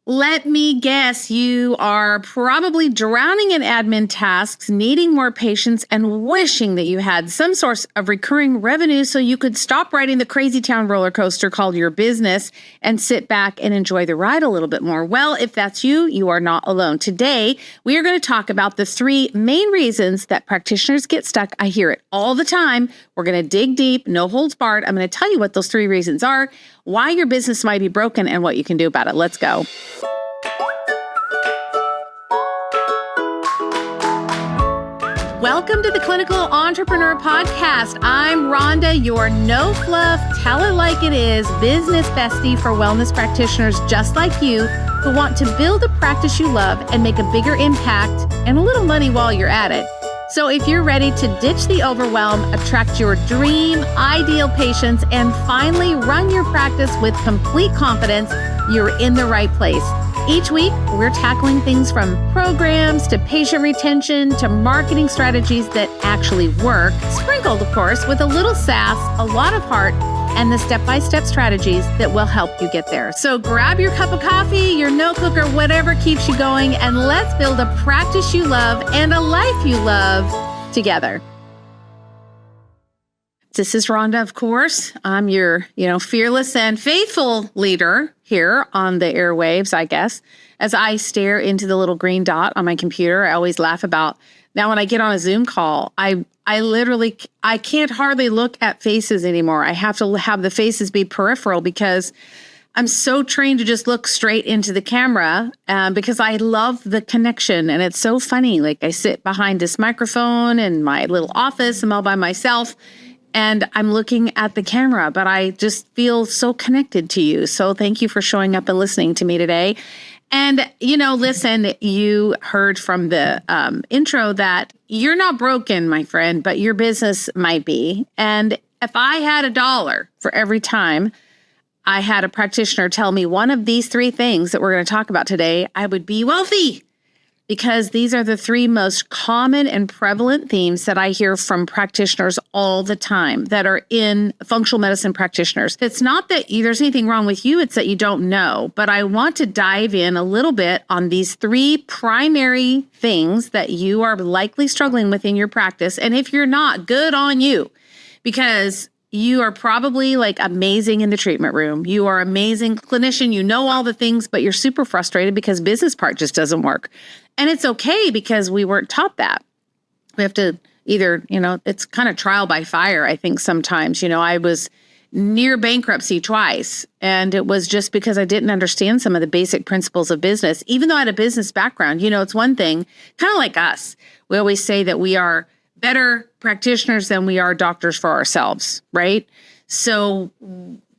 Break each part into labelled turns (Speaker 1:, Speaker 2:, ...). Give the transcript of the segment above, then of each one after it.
Speaker 1: Let me guess, you are probably drowning in admin tasks, needing more patience, and wishing that you had some source of recurring revenue so you could stop riding the crazy town roller coaster called your business and sit back and enjoy the ride a little bit more. Well, if that's you, you are not alone. Today, we are going to talk about the 3 main reasons that practitioners get stuck. I hear it all the time. We're going to dig deep, no holds barred. I'm going to tell you what those 3 reasons are, why your business might be broken, and what you can do about it. Let's go. Welcome to the Clinical Entrepreneur Podcast. I'm Rhonda, your no fluff, tell it like it is business bestie for wellness practitioners just like you who want to build a practice you love and make a bigger impact and a little money while you're at it. So if you're ready to ditch the overwhelm, attract your dream, ideal patients, and finally run your practice with complete confidence, you're in the right place. Each week, we're tackling things from programs to patient retention to marketing strategies that actually work, sprinkled, of course, with a little sass, a lot of heart, and the step-by-step strategies that will help you get there. So grab your cup of coffee, your notebook, or whatever keeps you going, and let's build a practice you love and a life you love together. This is Rhonda, of course. I'm your, fearless and faithful leader here on the airwaves, I guess. As I stare into the little green dot on my computer, I always laugh about, now when I get on a Zoom call, I can't hardly look at faces anymore. I have to have the faces be peripheral because I'm so trained to just look straight into the camera because I love the connection. And it's so funny. Like I sit behind this microphone in my little office, I'm all by myself, and I'm looking at the camera, but I just feel so connected to you. So thank you for showing up and listening to me today. And, listen, you heard from the intro that you're not broken, my friend, but your business might be. And if I had $1 for every time I had a practitioner tell me one of these 3 things that we're going to talk about today, I would be wealthy. Because these are the 3 most common and prevalent themes that I hear from practitioners all the time that are in functional medicine practitioners. It's not that there's anything wrong with you, it's that you don't know. But I want to dive in a little bit on these 3 primary things that you are likely struggling with in your practice. And if you're not, good on you. Because you are probably like amazing in the treatment room. You are amazing clinician. You know all the things, but you're super frustrated because business part just doesn't work. And it's okay because we weren't taught that. We have to either, it's kind of trial by fire, I think sometimes. I was near bankruptcy twice, and it was just because I didn't understand some of the basic principles of business. Even though I had a business background, it's one thing, kind of like us. We always say that we are better practitioners than we are doctors for ourselves, right? So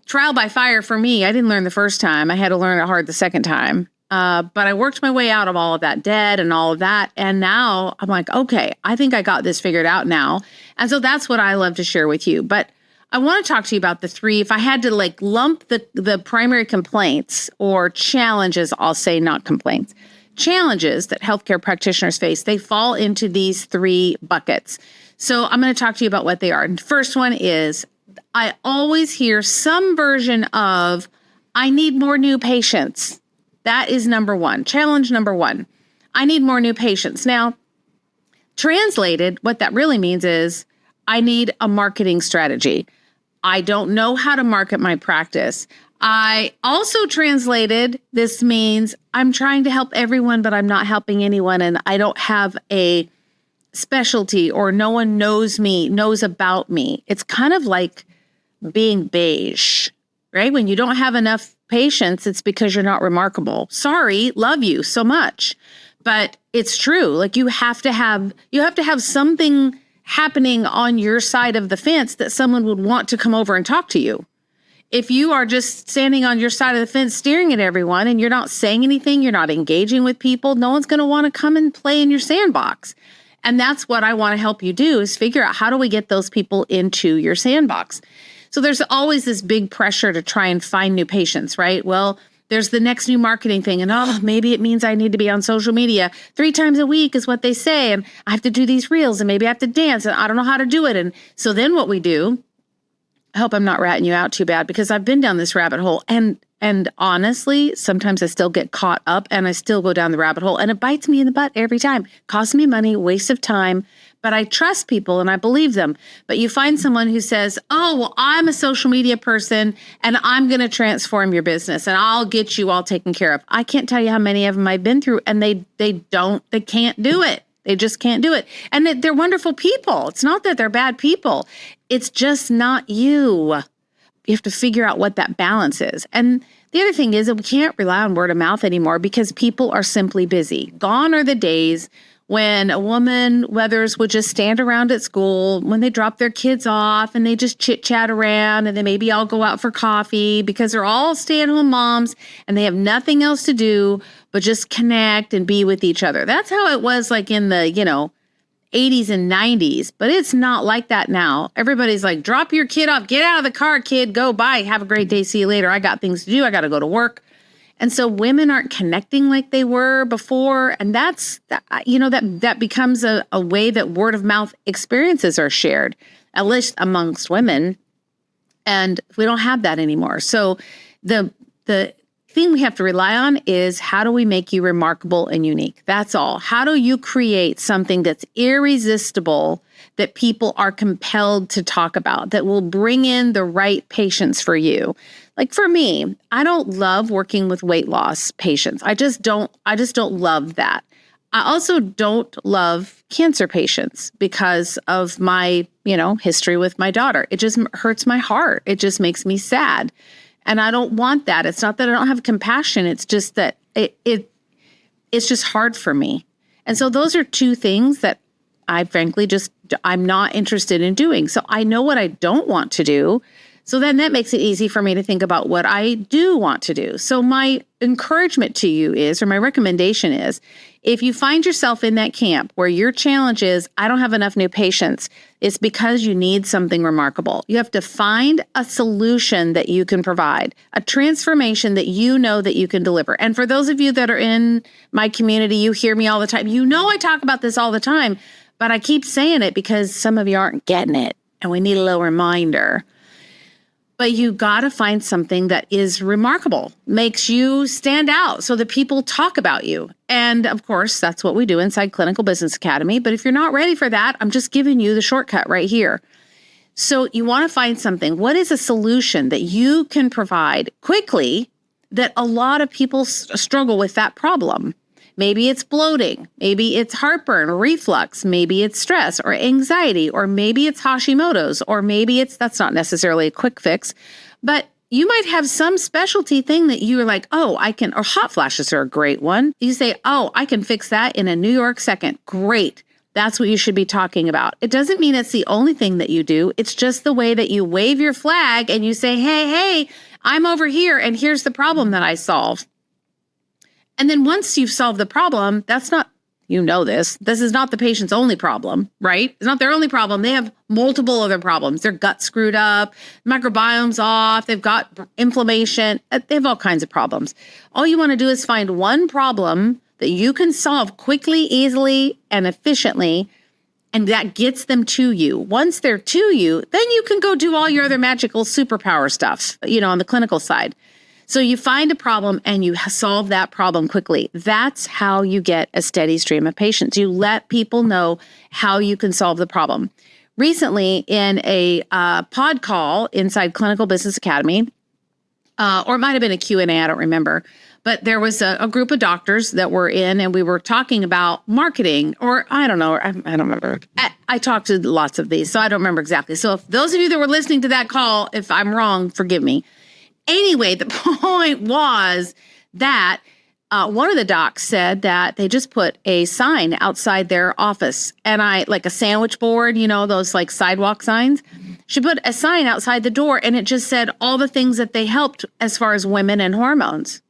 Speaker 1: trial by fire for me, I didn't learn the first time. I had to learn it hard the second time. But I worked my way out of all of that debt and all of that. And now I'm like, okay, I think I got this figured out now. And so that's what I love to share with you. But I want to talk to you about the 3. If I had to lump the primary complaints or challenges, I'll say not complaints, challenges that healthcare practitioners face, they fall into these 3 buckets. So I'm going to talk to you about what they are. And the first one is I always hear some version of, I need more new patients. That is number 1. Challenge number 1. I need more new patients. Now, translated, what that really means is I need a marketing strategy. I don't know how to market my practice. I also translated, this means I'm trying to help everyone, but I'm not helping anyone. And I don't have a specialty or no one knows about me. It's kind of like being beige, right? When you don't have enough patients, it's because you're not remarkable. Sorry, love you so much. But it's true. Like you have to have something happening on your side of the fence that someone would want to come over and talk to you. If you are just standing on your side of the fence staring at everyone and you're not saying anything, you're not engaging with people, no one's going to want to come and play in your sandbox. And that's what I want to help you do is figure out how do we get those people into your sandbox. So there's always this big pressure to try and find new patients, right? Well, there's the next new marketing thing. And maybe it means I need to be on social media 3 times a week is what they say. And I have to do these reels and maybe I have to dance and I don't know how to do it. And so then what we do I hope I'm not ratting you out too bad because I've been down this rabbit hole. And honestly, sometimes I still get caught up and I still go down the rabbit hole and it bites me in the butt every time. Costs me money, waste of time, but I trust people and I believe them. But you find someone who says, oh, well, I'm a social media person and I'm going to transform your business and I'll get you all taken care of. I can't tell you how many of them I've been through and they can't do it. They just can't do it. And they're wonderful people. It's not that they're bad people. It's just not you. You have to figure out what that balance is. And the other thing is that we can't rely on word of mouth anymore because people are simply busy. Gone are the days when a woman, mothers would just stand around at school when they drop their kids off and they just chit chat around and then maybe all go out for coffee because they're all stay-at-home moms and they have nothing else to do but just connect and be with each other. That's how it was like in the, 80s and 90s, but it's not like that now. Everybody's like, drop your kid off, get out of the car, kid, go, bye, have a great day, see you later. I got things to do. I got to go to work. And so women aren't connecting like they were before. And that becomes a way that word of mouth experiences are shared, at least amongst women. And we don't have that anymore. So the thing we have to rely on is how do we make you remarkable and unique? That's all. How do you create something that's irresistible that people are compelled to talk about, that will bring in the right patients for you? Like for me, I don't love working with weight loss patients. I just don't love that. I also don't love cancer patients because of my, history with my daughter. It just hurts my heart. It just makes me sad. And I don't want that. It's not that I don't have compassion. It's just that it's just hard for me. And so those are two things that I frankly I'm not interested in doing. So I know what I don't want to do. So then that makes it easy for me to think about what I do want to do. So my encouragement to you is, or my recommendation is, if you find yourself in that camp where your challenge is, I don't have enough new patients, it's because you need something remarkable. You have to find a solution that you can provide, a transformation that you know that you can deliver. And for those of you that are in my community, you hear me all the time. I talk about this all the time, but I keep saying it because some of you aren't getting it and we need a little reminder. But you got to find something that is remarkable, makes you stand out so that people talk about you. And of course, that's what we do inside Clinical Business Academy. But if you're not ready for that, I'm just giving you the shortcut right here. So you want to find something. What is a solution that you can provide quickly that a lot of people struggle with that problem? Maybe it's bloating, maybe it's heartburn or reflux, maybe it's stress or anxiety, or maybe it's Hashimoto's, or maybe that's not necessarily a quick fix, but you might have some specialty thing that you're like, or hot flashes are a great one. You say, I can fix that in a New York second. Great. That's what you should be talking about. It doesn't mean it's the only thing that you do. It's just the way that you wave your flag and you say, hey, I'm over here and here's the problem that I solve. And then once you've solved the problem, this is not the patient's only problem, right? It's not their only problem. They have multiple other problems. Their gut's screwed up, microbiome's off, they've got inflammation, they have all kinds of problems. All you want to do is find one problem that you can solve quickly, easily, and efficiently, and that gets them to you. Once they're to you, then you can go do all your other magical superpower stuff, on the clinical side. So you find a problem and you solve that problem quickly. That's how you get a steady stream of patients. You let people know how you can solve the problem. Recently, in a pod call inside Clinical Business Academy, or it might have been a Q&A, I don't remember, but there was a group of doctors that were in and we were talking about marketing, or I don't know, I don't remember. I talked to lots of these, so I don't remember exactly. So if those of you that were listening to that call, if I'm wrong, forgive me. Anyway, the point was that one of the docs said that they just put a sign outside their office, and like a sandwich board, those like sidewalk signs. She put a sign outside the door and it just said all the things that they helped as far as women and hormones.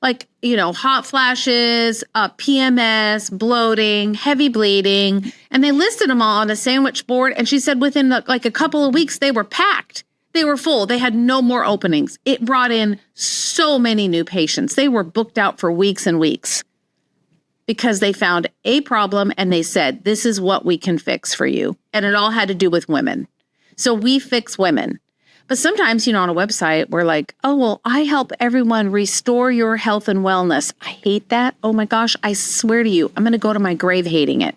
Speaker 1: Like, hot flashes, PMS, bloating, heavy bleeding, and they listed them all on a sandwich board. And she said within a couple of weeks, they were packed. They were full. They had no more openings. It brought in so many new patients. They were booked out for weeks and weeks because they found a problem and they said, this is what we can fix for you. And it all had to do with women. So we fix women. But sometimes, on a website, we're like, oh, well, I help everyone restore your health and wellness. I hate that. Oh my gosh, I swear to you, I'm going to go to my grave hating it.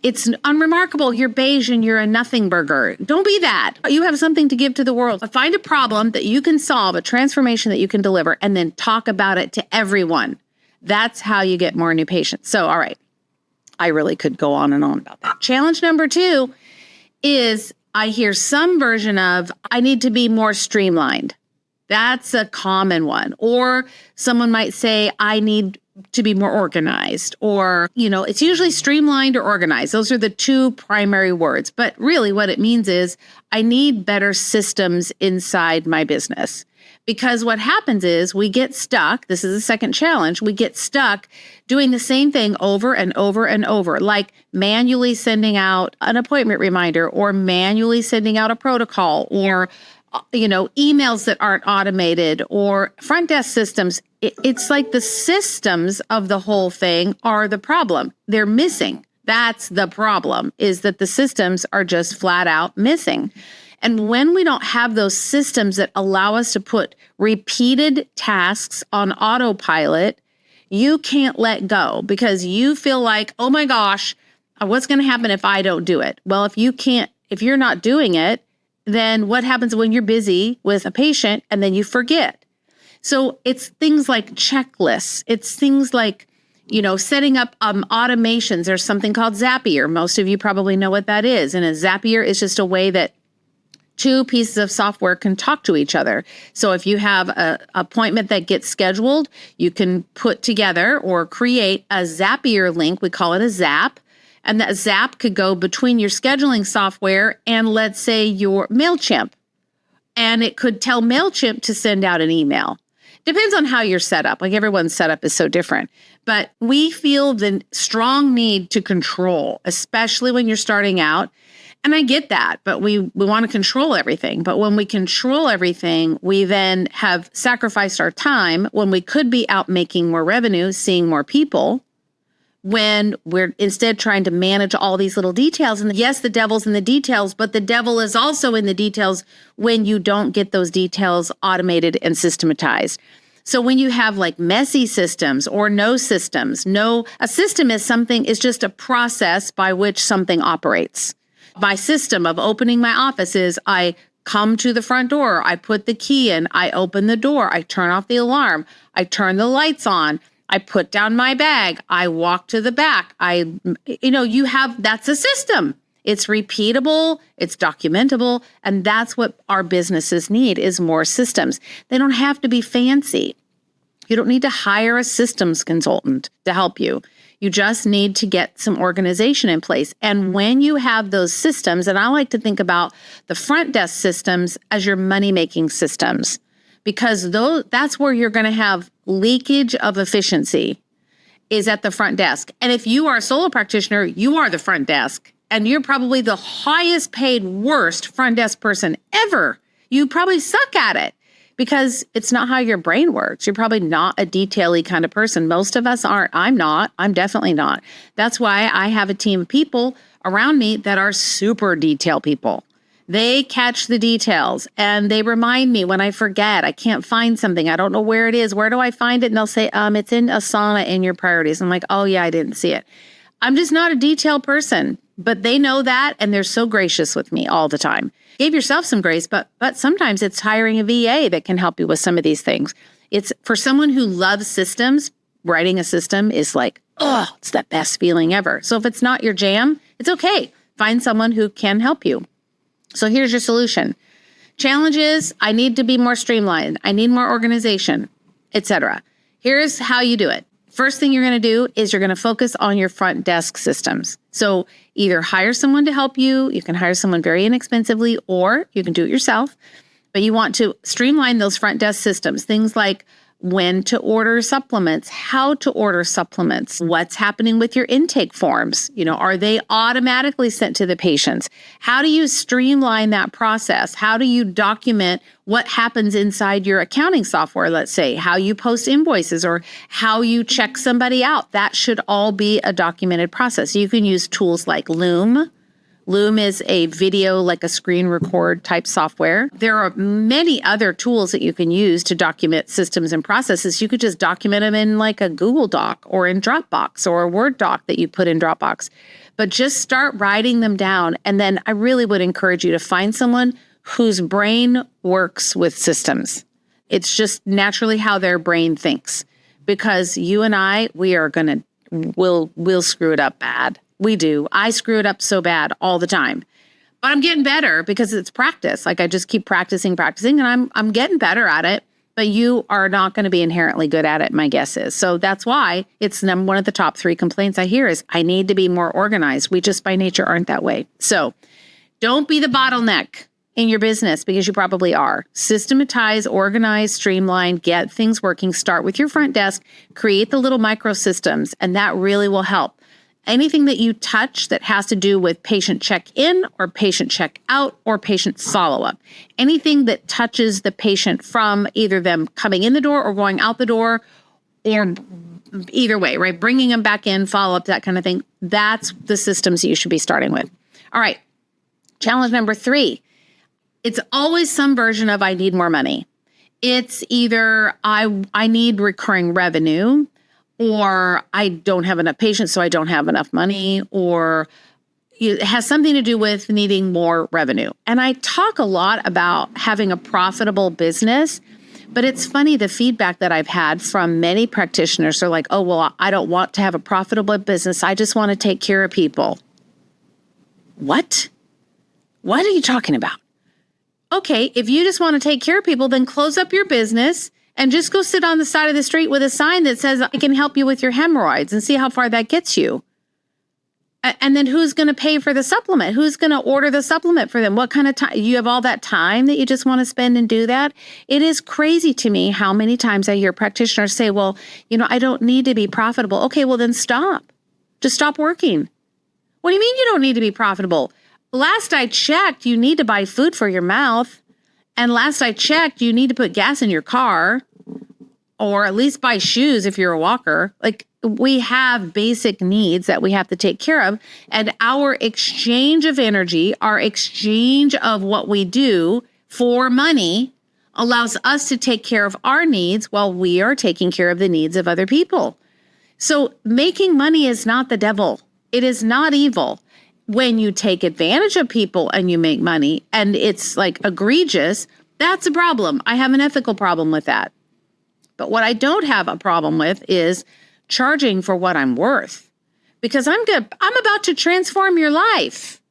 Speaker 1: It's unremarkable. You're beige and you're a nothing burger. Don't be that. You have something to give to the world. Find a problem that you can solve, a transformation that you can deliver, and then talk about it to everyone. That's how you get more new patients. So, all right, I really could go on and on about that. Challenge number 2 is I hear some version of, I need to be more streamlined. That's a common one. Or someone might say, I need to be more organized, or, it's usually streamlined or organized. Those are the 2 primary words. But really what it means is I need better systems inside my business. Because what happens is we get stuck. This is the second challenge. We get stuck doing the same thing over and over and over, like manually sending out an appointment reminder or manually sending out a protocol or emails that aren't automated or front desk systems. It's like the systems of the whole thing are the problem. They're missing. That's the problem, is that the systems are just flat out missing. And when we don't have those systems that allow us to put repeated tasks on autopilot, you can't let go because you feel like, oh my gosh, what's going to happen if I don't do it? Well, if you're not doing it, then what happens when you're busy with a patient and then you forget? So it's things like checklists. It's things like, setting up automations. There's something called Zapier. Most of you probably know what that is. And a Zapier is just a way that 2 pieces of software can talk to each other. So if you have an appointment that gets scheduled, you can put together or create a Zapier link. We call it a Zap. And that Zap could go between your scheduling software and, let's say, your MailChimp. And it could tell MailChimp to send out an email. Depends on how you're set up. Like, everyone's setup is so different. But we feel the strong need to control, especially when you're starting out. And I get that, but we want to control everything. But when we control everything, we then have sacrificed our time when we could be out making more revenue, seeing more people, when we're instead trying to manage all these little details. And yes, the devil's in the details, but the devil is also in the details when you don't get those details automated and systematized. So when you have like messy systems or no systems, a system is just a process by which something operates. My system of opening my office is I come to the front door, I put the key in, I open the door, I turn off the alarm, I turn the lights on, I put down my bag, I walk to the back. That's a system. It's repeatable, it's documentable, and that's what our businesses need is more systems. They don't have to be fancy. You don't need to hire a systems consultant to help you. You just need to get some organization in place. And when you have those systems, and I like to think about the front desk systems as your money-making systems, because that's where you're going to have leakage of efficiency is at the front desk. And if you are a solo practitioner, you are the front desk, and you're probably the highest paid, worst front desk person ever. You probably suck at it. Because it's not how your brain works. You're probably not a detail-y kind of person. Most of us aren't. I'm not. I'm definitely not. That's why I have a team of people around me that are super detail people. They catch the details and they remind me when I forget, I can't find something. I don't know where it is. Where do I find it? And they'll say, it's in Asana in your priorities. I'm like, oh yeah, I didn't see it. I'm just not a detail person, but they know that and they're so gracious with me all the time. Give yourself some grace, but sometimes it's hiring a VA that can help you with some of these things. It's for someone who loves systems, writing a system is like, it's the best feeling ever. So if it's not your jam, it's okay. Find someone who can help you. So here's your solution. Challenge is, I need to be more streamlined. I need more organization, etc. Here's how you do it. First thing you're going to do is you're going to focus on your front desk systems. So either hire someone to help you. You can hire someone very inexpensively, or you can do it yourself. But you want to streamline those front desk systems. Things like when to order supplements, how to order supplements, what's happening with your intake forms. Are they automatically sent to the patients? How do you streamline that process? How do you document what happens inside your accounting software, let's say, how you post invoices or how you check somebody out? That should all be a documented process. You can use tools like Loom Loom is a video, like a screen record type software. There are many other tools that you can use to document systems and processes. You could just document them in like a Google Doc or in Dropbox or a Word doc that you put in Dropbox. But just start writing them down. And then I really would encourage you to find someone whose brain works with systems. It's just naturally how their brain thinks. Because you and I, we'll screw it up bad. We do. I screw it up so bad all the time. But I'm getting better because it's practice. Like I just keep practicing, and I'm getting better at it. But you are not going to be inherently good at it, my guess is. So that's why it's one of the top 3 complaints I hear is I need to be more organized. We just by nature aren't that way. So don't be the bottleneck in your business because you probably are. Systematize, organize, streamline, get things working. Start with your front desk, create the little microsystems, and that really will help. Anything that you touch that has to do with patient check-in or patient check-out or patient follow-up, anything that touches the patient from either them coming in the door or going out the door, or either way, right? Bringing them back in, follow-up, that kind of thing. That's the systems you should be starting with. All right. Challenge number 3. It's always some version of I need more money. It's either I need recurring revenue, or I don't have enough patients, so I don't have enough money, or it has something to do with needing more revenue. And I talk a lot about having a profitable business, but it's funny, the feedback that I've had from many practitioners are like, oh, well, I don't want to have a profitable business. I just want to take care of people. What? What are you talking about? Okay, if you just want to take care of people, then close up your business and just go sit on the side of the street with a sign that says, I can help you with your hemorrhoids, and see how far that gets you. And then who's going to pay for the supplement? Who's going to order the supplement for them? What kind of time? You have all that time that you just want to spend and do that? It is crazy to me how many times I hear practitioners say, well, I don't need to be profitable. Okay, well then stop. Just stop working. What do you mean you don't need to be profitable? Last I checked, you need to buy food for your mouth. And last I checked, you need to put gas in your car, or at least buy shoes if you're a walker. Like, we have basic needs that we have to take care of. And our exchange of energy, our exchange of what we do for money allows us to take care of our needs while we are taking care of the needs of other people. So making money is not the devil. It is not evil. When you take advantage of people and you make money and it's like egregious, that's a problem. I have an ethical problem with that. But what I don't have a problem with is charging for what I'm worth, because I'm about to transform your life.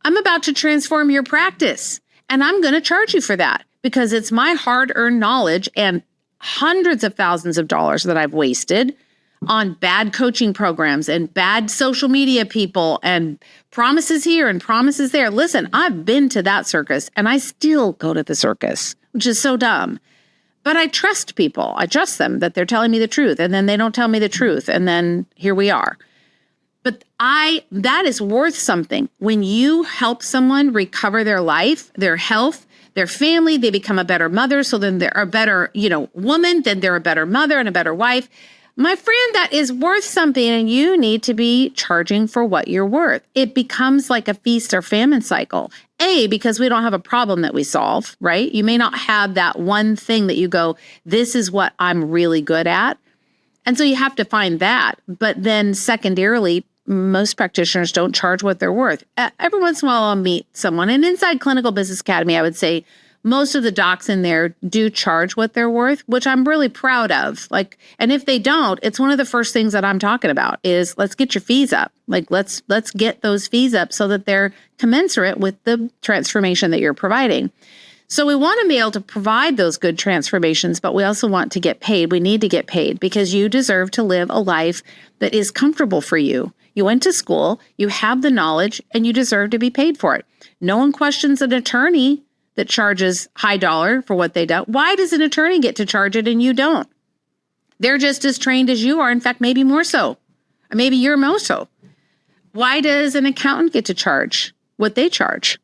Speaker 1: I'm about to transform your practice, and I'm going to charge you for that because it's my hard-earned knowledge and hundreds of thousands of dollars that I've wasted on bad coaching programs and bad social media people and promises here and promises there. Listen, I've been to that circus and I still go to the circus, which is so dumb. But I trust people. I trust them that they're telling me the truth, and then they don't tell me the truth, and then here we are. But that is worth something. When you help someone recover their life, their health, their family, they become a better mother, so then they're a better, woman, then they're a better mother and a better wife. My friend, that is worth something, and you need to be charging for what you're worth. It becomes like a feast or famine cycle. Because we don't have a problem that we solve, right? You may not have that one thing that you go, this is what I'm really good at. And so you have to find that. But then secondarily, most practitioners don't charge what they're worth. Every once in a while, I'll meet someone. And inside Clinical Business Academy, I would say most of the docs in there do charge what they're worth, which I'm really proud of. And if they don't, it's one of the first things that I'm talking about is let's get your fees up. Let's get those fees up so that they're commensurate with the transformation that you're providing. So we want to be able to provide those good transformations, but we also want to get paid. We need to get paid because you deserve to live a life that is comfortable for you. You went to school, you have the knowledge, and you deserve to be paid for it. No one questions an attorney that charges high dollar for what they do. Why does an attorney get to charge it and you don't? They're just as trained as you are. In fact, maybe more so. Or maybe you're more so. Why does an accountant get to charge what they charge?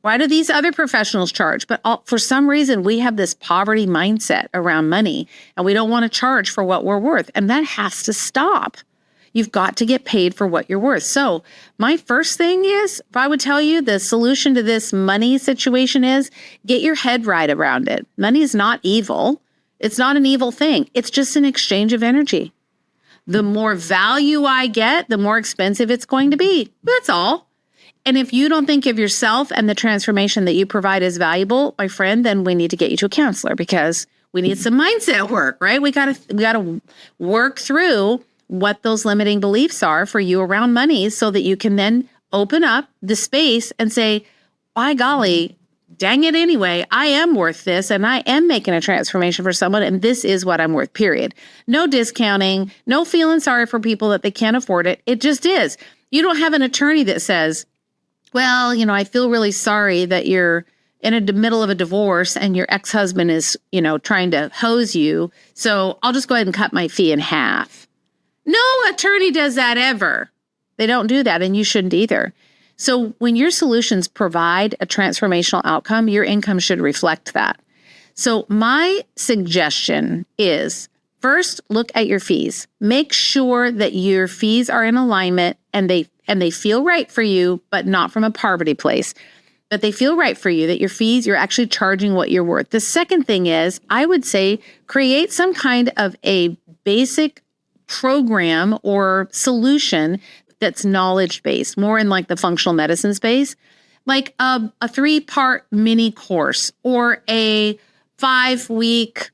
Speaker 1: Why do these other professionals charge? But for some reason, we have this poverty mindset around money, and we don't want to charge for what we're worth. And that has to stop. You've got to get paid for what you're worth. So my first thing is, if I would tell you the solution to this money situation is get your head right around it. Money is not evil. It's not an evil thing. It's just an exchange of energy. The more value I get, the more expensive it's going to be. That's all. And if you don't think of yourself and the transformation that you provide as valuable, my friend, then we need to get you to a counselor because we need some mindset work, right? We gotta work through what those limiting beliefs are for you around money so that you can then open up the space and say, by golly, dang it anyway, I am worth this and I am making a transformation for someone and this is what I'm worth, period. No discounting, no feeling sorry for people that they can't afford it. It just is. You don't have an attorney that says, well, I feel really sorry that you're in the middle of a divorce and your ex-husband is, trying to hose you. So I'll just go ahead and cut my fee in half. No attorney does that ever. They don't do that, and you shouldn't either. So when your solutions provide a transformational outcome, your income should reflect that. So my suggestion is first, look at your fees. Make sure that your fees are in alignment and they feel right for you, but not from a poverty place. But they feel right for you, that your fees, you're actually charging what you're worth. The second thing is, I would say, create some kind of a basic program or solution that's knowledge-based, more in like the functional medicine space, like a 3-part mini course or a 5-week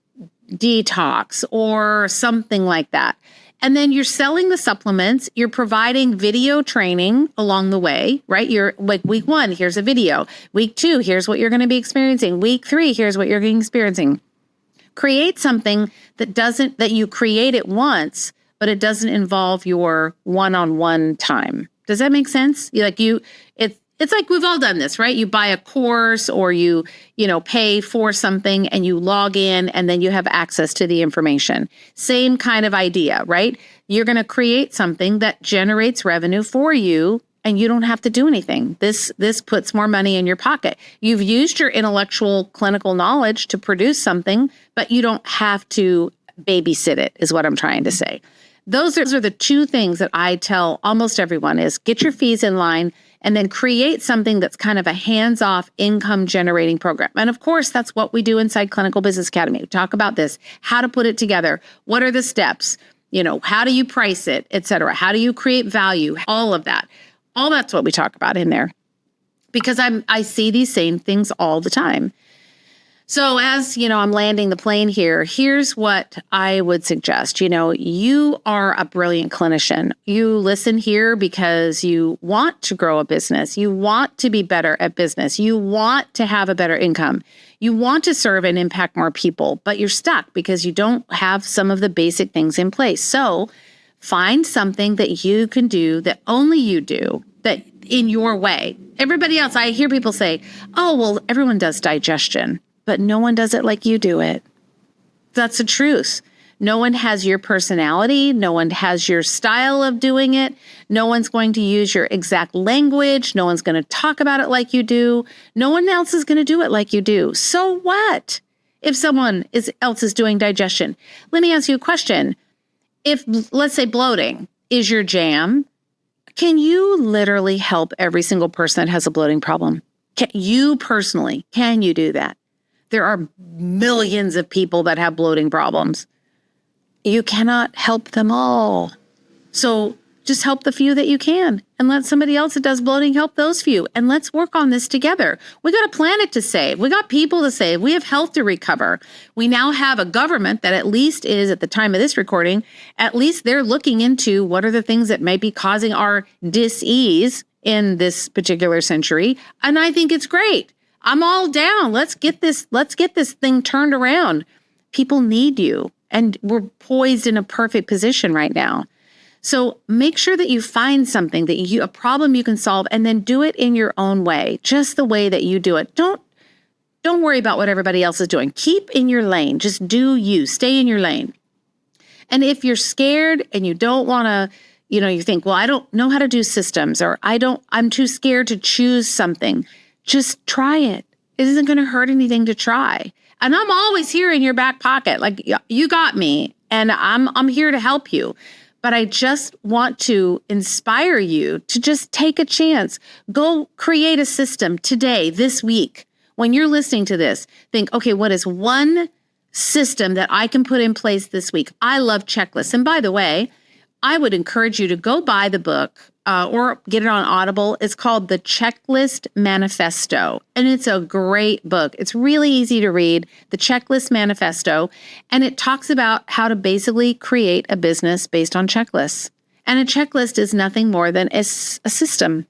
Speaker 1: detox or something like that. And then you're selling the supplements, you're providing video training along the way, right? You're like week 1, here's a video. Week 2, here's what you're going to be experiencing. Week 3, here's what you're going to be experiencing. Create something that you create it once, but it doesn't involve your one-on-one time. Does that make sense? It's like we've all done this, right? You buy a course or you pay for something and you log in and then you have access to the information. Same kind of idea, right? You're going to create something that generates revenue for you and you don't have to do anything. This puts more money in your pocket. You've used your intellectual clinical knowledge to produce something, but you don't have to babysit it, is what I'm trying to say. Those are the 2 things that I tell almost everyone is get your fees in line and then create something that's kind of a hands-off income generating program. And of course, that's what we do inside Clinical Business Academy. We talk about this, how to put it together. What are the steps? How do you price it, et cetera? How do you create value? All of that. All that's what we talk about in there because I see these same things all the time. So as, I'm landing the plane here, here's what I would suggest. You are a brilliant clinician. You listen here because you want to grow a business. You want to be better at business. You want to have a better income. You want to serve and impact more people, but you're stuck because you don't have some of the basic things in place. So find something that you can do that only you do, that in your way. Everybody else, I hear people say, oh, well, everyone does digestion. But no one does it like you do it. That's the truth. No one has your personality. No one has your style of doing it. No one's going to use your exact language. No one's going to talk about it like you do. No one else is going to do it like you do. So what if someone else is doing digestion? Let me ask you a question. If, let's say, bloating is your jam, can you literally help every single person that has a bloating problem? Can you do that? There are millions of people that have bloating problems. You cannot help them all. So just help the few that you can and let somebody else that does bloating help those few. And let's work on this together. We got a planet to save. We got people to save. We have health to recover. We now have a government that at least is, at the time of this recording, at least they're looking into what are the things that may be causing our dis-ease in this particular century. And I think it's great. I'm all down. Let's get this thing turned around. People need you, and we're poised in a perfect position right now. So make sure that you find something a problem you can solve, and then do it in your own way, just the way that you do it. Don't worry about what everybody else is doing. Keep in your lane. Just do you. Stay in your lane. And if you're scared and you don't want to, you think, well, I don't know how to do systems, or I'm too scared to choose something. Just try it. It isn't going to hurt anything to try. And I'm always here in your back pocket. Like, you got me, and I'm here to help you. But I just want to inspire you to just take a chance. Go create a system today, this week. When you're listening to this, think, okay, what is one system that I can put in place this week? I love checklists. And by the way, I would encourage you to go buy the book or get it on Audible. It's called The Checklist Manifesto, and it's a great book. It's really easy to read, The Checklist Manifesto, and it talks about how to basically create a business based on checklists. And a checklist is nothing more than a system.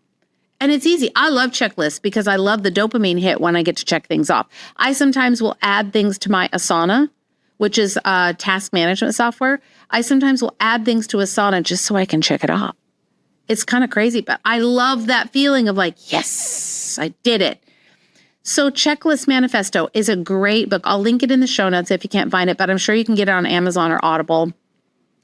Speaker 1: And it's easy. I love checklists because I love the dopamine hit when I get to check things off. I sometimes will add things to my Asana, which is task management software. I sometimes will add things to Asana just so I can check it off. It's kind of crazy, but I love that feeling of like, yes, I did it. So Checklist Manifesto is a great book. I'll link it in the show notes if you can't find it, but I'm sure you can get it on Amazon or Audible.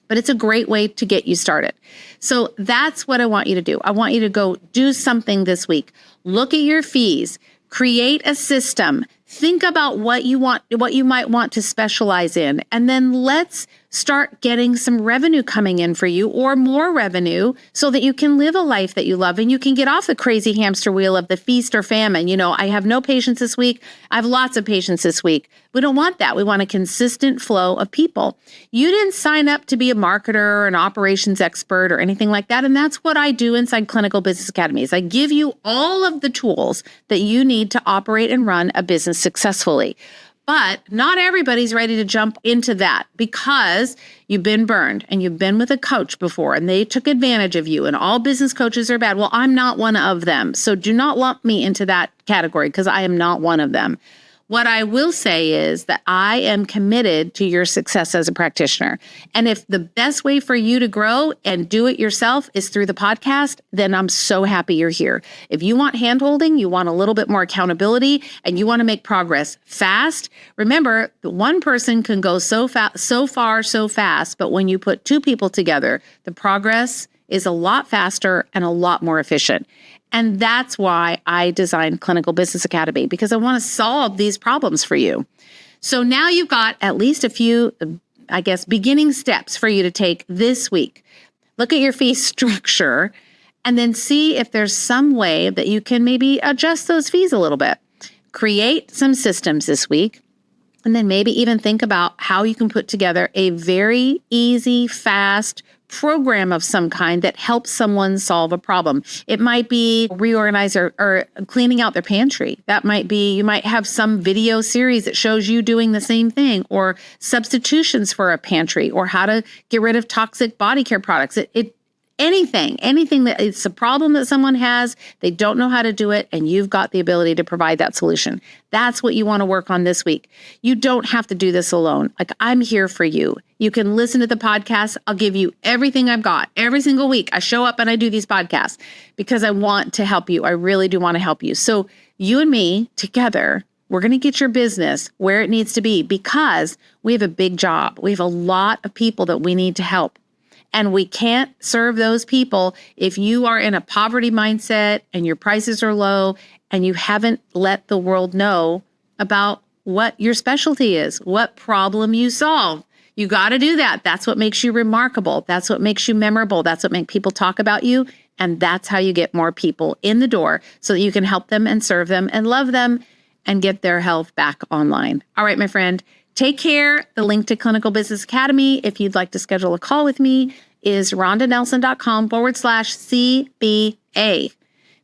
Speaker 1: But it's a great way to get you started. So that's what I want you to do. I want you to go do something this week. Look at your fees, create a system, think about what you want, what you might want to specialize in, and then let's start getting some revenue coming in for you or more revenue so that you can live a life that you love and you can get off the crazy hamster wheel of the feast or famine. You know, I have no patients this week. I have lots of patients this week. We don't want that. We want a consistent flow of people. You didn't sign up to be a marketer or an operations expert or anything like that. And that's what I do inside Clinical Business Academies. I give you all of the tools that you need to operate and run a business successfully. But not everybody's ready to jump into that because you've been burned and you've been with a coach before and they took advantage of you and all business coaches are bad. Well, I'm not one of them. So do not lump me into that category because I am not one of them. What I will say is that I am committed to your success as a practitioner. And if the best way for you to grow and do it yourself is through the podcast, then I'm so happy you're here. If you want handholding, you want a little bit more accountability, and you want to make progress fast, remember, one person can go so far, so fast, but when you put two people together, the progress is a lot faster and a lot more efficient. And that's why I designed Clinical Business Academy, because I want to solve these problems for you. So now you've got at least a few, I guess, beginning steps for you to take this week. Look at your fee structure and then see if there's some way that you can maybe adjust those fees a little bit. Create some systems this week. And then maybe even think about how you can put together a very easy, fast program of some kind that helps someone solve a problem. It might be reorganize or cleaning out their pantry. That might be, you might have some video series that shows you doing the same thing, or substitutions for a pantry, or how to get rid of toxic body care products. Anything that it's a problem that someone has, they don't know how to do it, and you've got the ability to provide that solution. That's what you want to work on this week. You don't have to do this alone. Like, I'm here for you. You can listen to the podcast. I'll give you everything I've got. Every single week, I show up and I do these podcasts because I want to help you. I really do want to help you. So you and me together, we're going to get your business where it needs to be because we have a big job. We have a lot of people that we need to help. And we can't serve those people if you are in a poverty mindset and your prices are low and you haven't let the world know about what your specialty is, what problem you solve. You got to do that. That's what makes you remarkable. That's what makes you memorable. That's what makes people talk about you. And that's how you get more people in the door so that you can help them and serve them and love them and get their health back online. All right, my friend. Take care. The link to Clinical Business Academy, if you'd like to schedule a call with me, is rondanelson.com/CBA.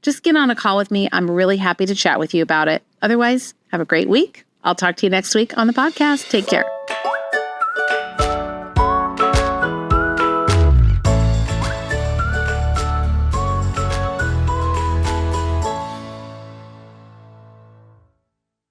Speaker 1: Just get on a call with me. I'm really happy to chat with you about it. Otherwise, have a great week. I'll talk to you next week on the podcast. Take care.